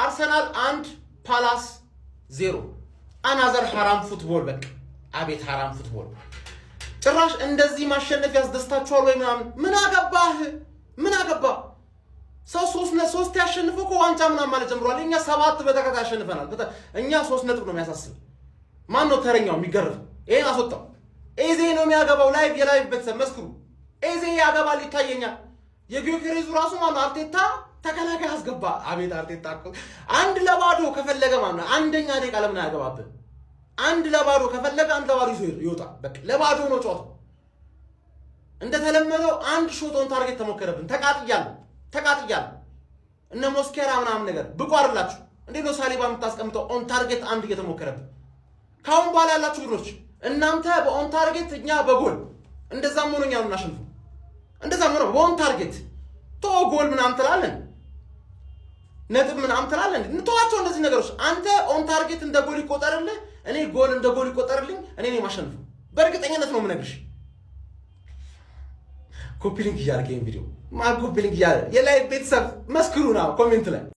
አርሰናል 1 ፓላስ 0 አናዘር ሐራም ፉትቦል። በቃ አቤት ሐራም ፉትቦል። ጭራሽ እንደዚህ ማሸነፍ ያስደስታችኋል ወይ ምናምን? ምን አገባ ሰው 3 ያሸንፈው እኮ ዋንጫ ምናምን ማለት ጀምሯል። እኛ 7 በተከታታይ ያሸንፈናል። እኛ 3 ነጥብ ነው የሚያሳስብ። ማን ነው ተረኛው የሚገርፍ? ይሄን አስወጣው። ኤዜ ነው የሚያገባው። የላይቭ ቤተሰብ መስክሩ። ኤዜ ያገባል ይታየኛል። የጊዮኬሬዙ ራሱ ማን ነው? አርቴታ ተከላካይ አስገባ። አቤት አርቴታ 1-0 ከፈለገ ማለት ነው አንደኛ ደቂቃ ለምን አያገባብን? 1-0 ከፈለገ 1-0 ይወጣ። በቃ ለባዶ ነው ጨዋታው። እንደተለመደው አንድ ሾት ኦን ታርጌት ተሞከረብን። ተቃጥያለሁ። እነ ሞስኬራ ምናምን ነገር ብቁ አይደላችሁ። እንዴት ነው ሳሊባ የምታስቀምጠው? ኦን ታርጌት አንድ እየተሞከረብን። ካሁን በኋላ ያላችሁ ግሮች እናንተ በኦን ታርጌት እኛ በጎል እንደዛም ሆኖ እኛ እናሸንፉ። እንደዛም ሆኖ በኦን ታርጌት ጎል ምናምን ትላለን፣ ነጥብ ምናምን ትላለን። እንተዋቸው እንደዚህ ነገሮች። አንተ ኦን ታርጌት እንደ ጎል ይቆጠርልህ፣ እኔ ጎል እንደ ጎል ይቆጠርልኝ። እኔ ነኝ ማሸንፉ። በእርግጠኝነት ነው የምነግርሽ። ኮፒ ሊንክ እያደረገ ቪዲዮ ኮፒ ሊንክ እያደረገ የላይቭ ቤተሰብ መስክሩና ኮሜንት ላይ